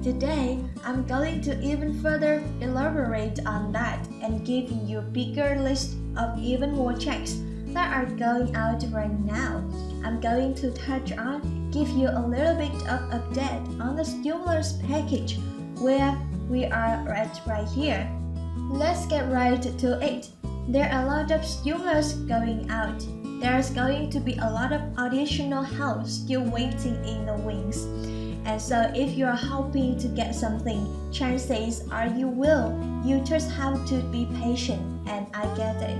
Today, I'm going to even further elaborate on that and give you a bigger list of even more checks that are going out right now. I'm going to touch on, give you a little bit of update on the stimulus package where we are right here. Let's get right to it. There are a lot of stimulus going out. There's going to be a lot of additional help still waiting in the wings. And so if you're hoping to get something, chances are you will. You just have to be patient, and I get it.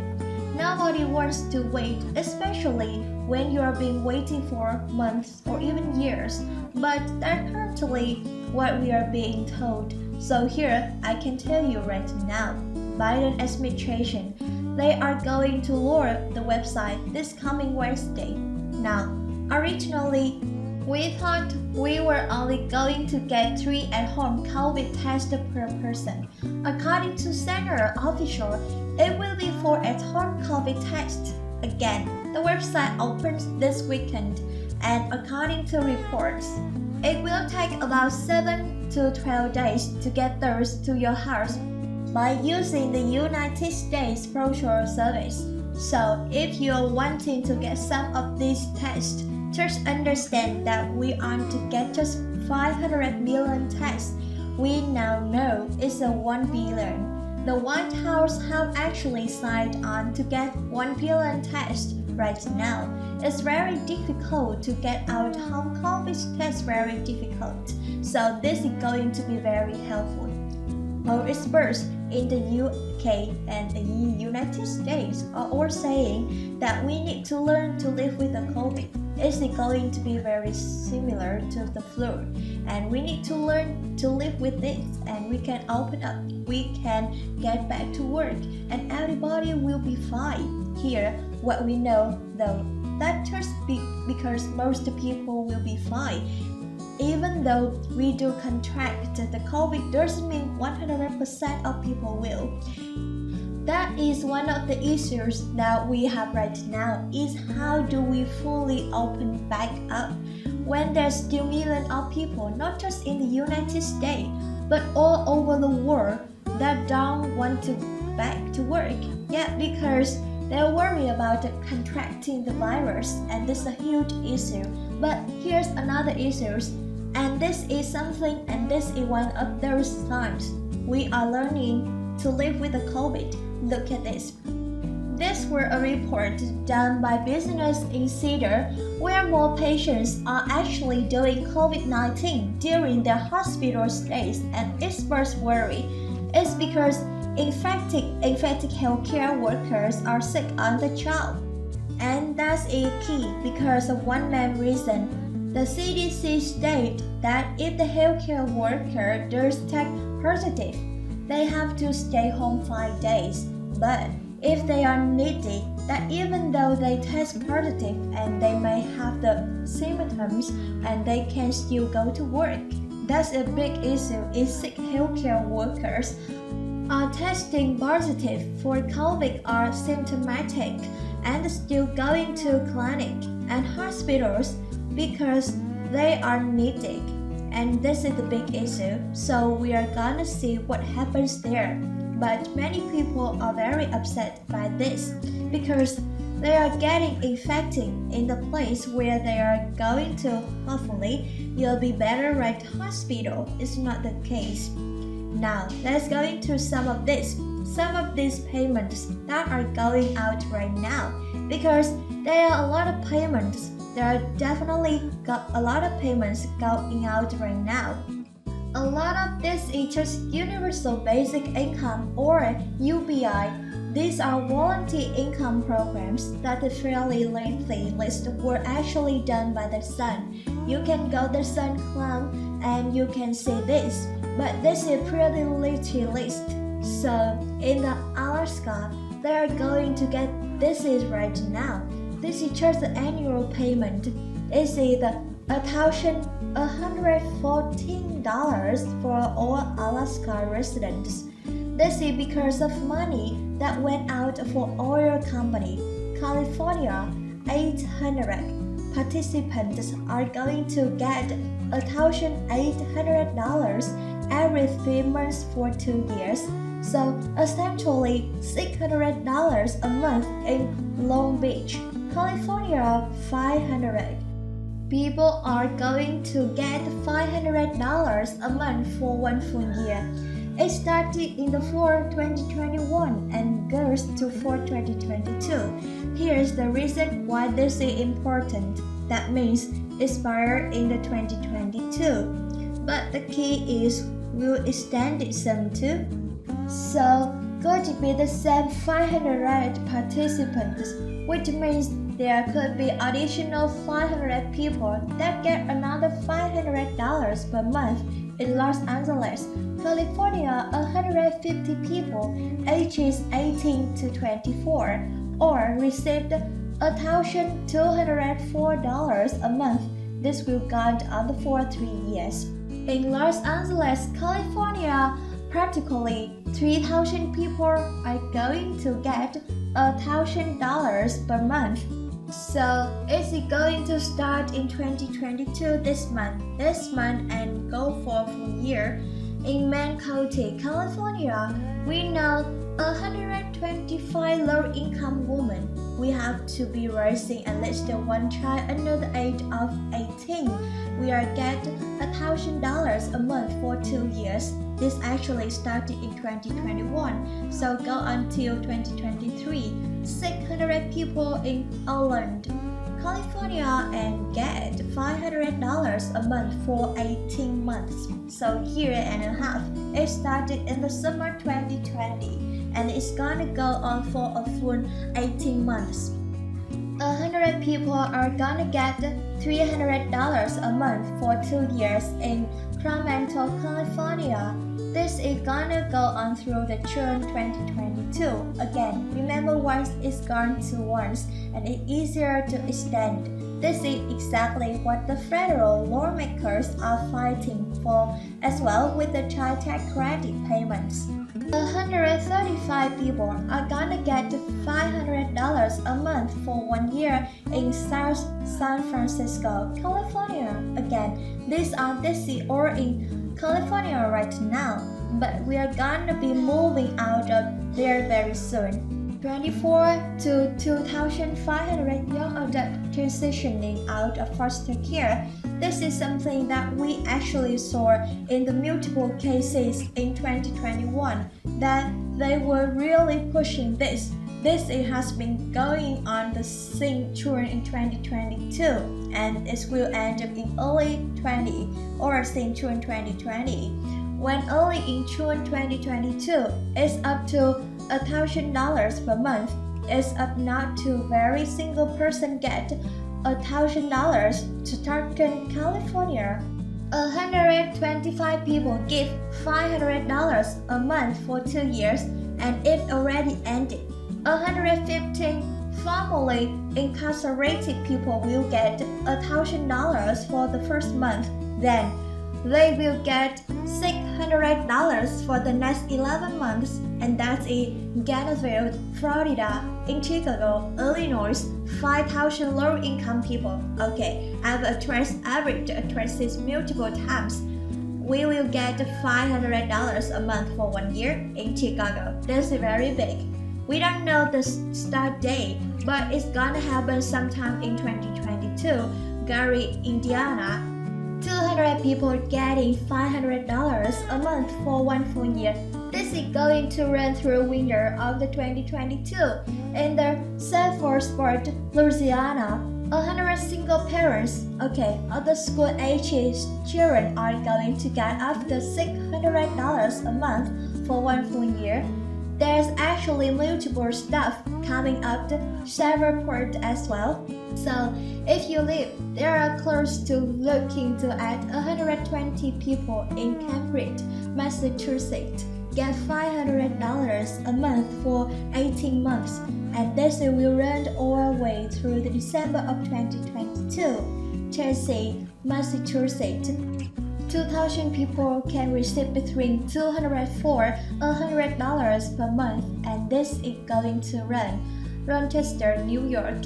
Nobody wants to wait, especially when you are being waiting for months or even years. But that's currently what we are being told. So here, I can tell you right now, Biden administration, they are going to lower the website this coming Wednesday. Now, originally, we thought we were only going to get 3 at-home COVID tests per person. According to Center official, it will be 4 at-home COVID tests. Again, the website opens this weekend, and according to reports, it will take about 7 to 12 days to get those to your house by using the United States Postal Service. So if you're wanting to get some of these tests, just understand that we aren't to get just 500 million tests. We now know it's a 1 billion. The White House have actually signed on to get 1 billion tests right now. It's very difficult to get out home COVID tests, very difficult. So this is going to be very helpful. Our experts in the UK and the United States are all saying that we need to learn to live with the COVID. It's going to be very similar to the flu, and we need to learn to live with it, and we can open up, we can get back to work, and everybody will be fine. Here, what we know though, that just because most people will be fine. Even though we do contract the COVID doesn't mean 100% of people will. That is one of the issues that we have right now, is how do we fully open back up when there's still millions of people, not just in the United States, but all over the world that don't want to back to work. Yeah, because they're worried about contracting the virus, and this is a huge issue. But here's another issue, and this is something, and this is one of those times we are learning to live with the COVID. Look at this. This was a report done by Business Insider where more patients are actually doing COVID-19 during their hospital stays, and experts worry it's because infected healthcare workers are sick on the job. And that's a key because of one main reason. The CDC states that if the healthcare worker does test positive, they have to stay home 5 days. But if they are needed, that even though they test positive and they may have the symptoms and they can still go to work. That's a big issue is sick healthcare workers are testing positive for COVID are symptomatic and still going to clinic and hospitals because they are needed. And this is the big issue, so we are gonna see what happens there. But many people are very upset by this because they are getting infected in the place where they are going to. Hopefully, you'll be better right hospital. It's not the case. Now, let's go into some of these payments that are going out right now because there are a lot of payments. There are definitely a lot of payments going out right now. A lot of this is just Universal Basic Income or UBI. These are voluntary income programs that the fairly lengthy list were actually done by the Sun. You can go to the Sun Club and you can see this, but this is a pretty lengthy list. So in the Alaska, they are going to get this is right now. This is just the annual payment. It's $1,114 for all Alaska residents. This is because of money that went out for oil company. California, 800 participants are going to get $1,800 every 3 months for 2 years. So essentially $600 a month in Long Beach, California. 500 people are going to get $500 a month for 1 full year. It started in the fall 2021 and goes to fall 2022. Here's the reason why this is important. That means expire in the 2022. But the key is we'll extend it some too. So going to be the same 500 participants, which means there could be additional 500 people that get another $500 per month. In Los Angeles, California, 150 people ages 18 to 24 or received $1,204 a month. This will go on for 3 years. In Los Angeles, California, practically 3,000 people are going to get $1,000 per month. So it's going to start in 2022 this month and go for a full year. In Main County, California, we know 125 low-income women. We have to be raising at least one child under the age of 18. We are getting $1,000 a month for 2 years. This actually started in 2021, so go until 2023. 600 people in Oakland, California, and get $500 a month for 18 months. So year and a half. It started in the summer 2020, and it's gonna go on for a full 18 months. 100 people are gonna get $300 a month for 2 years in Sacramento, California. This is gonna go on through the June 2022. Again, remember once it's gone to once, and it's easier to extend. This is exactly what the federal lawmakers are fighting for, as well with the child tax credit payments. 135 people are gonna get $500 a month for 1 year in South San Francisco, California. Again, these are DC or in California right now, but we are gonna be moving out of there very soon. 24 to 2,500 young adults transitioning out of foster care. This is something that we actually saw in the multiple cases in 2021 that they were really pushing this. This has been going on the same June in 2022, and it will end up in early 20 or since June 2020. When early in June 2022, it's up to $1,000 per month. It's up now to very single person get $1,000 to Stockton, California. 125 people give $500 a month for 2 years, and it already ended. 115 formerly incarcerated people will get $1,000 for the first month. Then they will get $600 for the next 11 months, and that's in Gainesville, Florida. In Chicago, Illinois, 5,000 low-income people. Okay, I've averaged this multiple times. We will get $500 a month for 1 year in Chicago. This is very big. We don't know the start date, but it's gonna happen sometime in 2022. Gary, Indiana. 200 people getting $500 a month for 1 full year. This is going to run through winter of the 2022. In the Sanford, Louisiana, 100 single parents, of the school ages children are going to get up to $600 a month for 1 full year. There's actually multiple stuff coming up to Shreveport as well. So if you live there are close to looking to add 120 people in Cambridge, Massachusetts get $500 a month for 18 months, and this will run all the way through the December of 2022. Chelsea, Massachusetts. 2,000 people can receive between $204 and $100 per month, and this is going to run. Rochester, New York.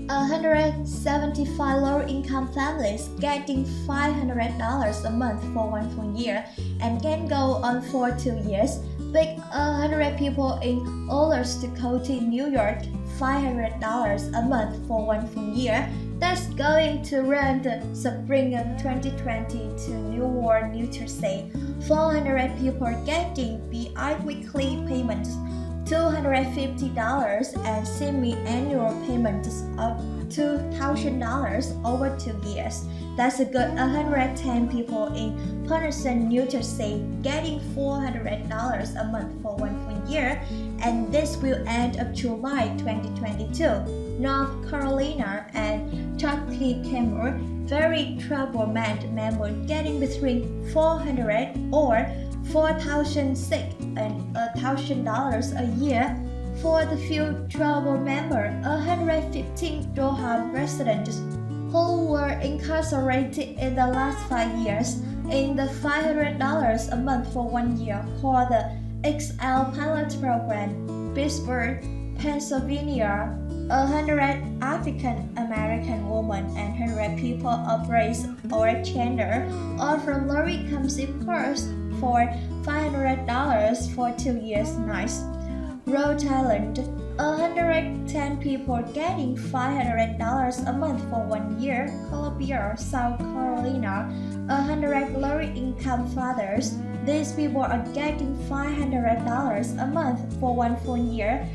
175 lower-income families getting $500 a month for 1 full year and can go on for 2 years. Big 100 people in Ollers Dakota, New York, $500 a month for 1 full year. That's going to run the spring of 2020 to Newark, New Jersey. 400 people getting bi-weekly payments, $250 and semi-annual payments of $2,000 over 2 years. That's a good 110 people in Patterson, New Jersey, getting $400 a month for 1 full year, and this will end of July 2022. North Carolina and Turkey Cameroon, very troubled member getting between $400 or $4,600 and $1,000 a year. For the few trouble member, 115 Durham residents who were incarcerated in the last 5 years in the $500 a month for 1 year called the XL Pilot Program. Pittsburgh, Pennsylvania, 100 African American women and 100 people of race or gender, all from low-income zip codes, for $500 for 2 years. Nice. Rhode Island, 110 people getting $500 a month for 1 year. Columbia, South Carolina, 100 low-income fathers. These people are getting $500 a month for 1 full year.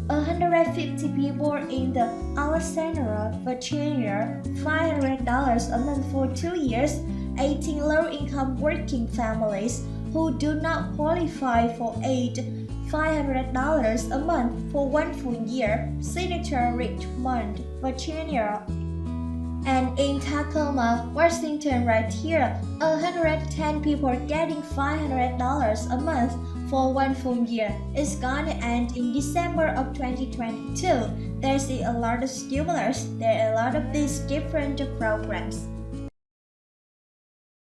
150 people in the Alexandria, Virginia, $500 a month for 2 years. 18 low-income working families who do not qualify for aid, $500 a month for 1 full year. Senator Richmond, Virginia. And in Tacoma, Washington right here, 110 people getting $500 a month for 1 full year. It's gonna end in December of 2022. There's a lot of stimulus. There are a lot of these different programs.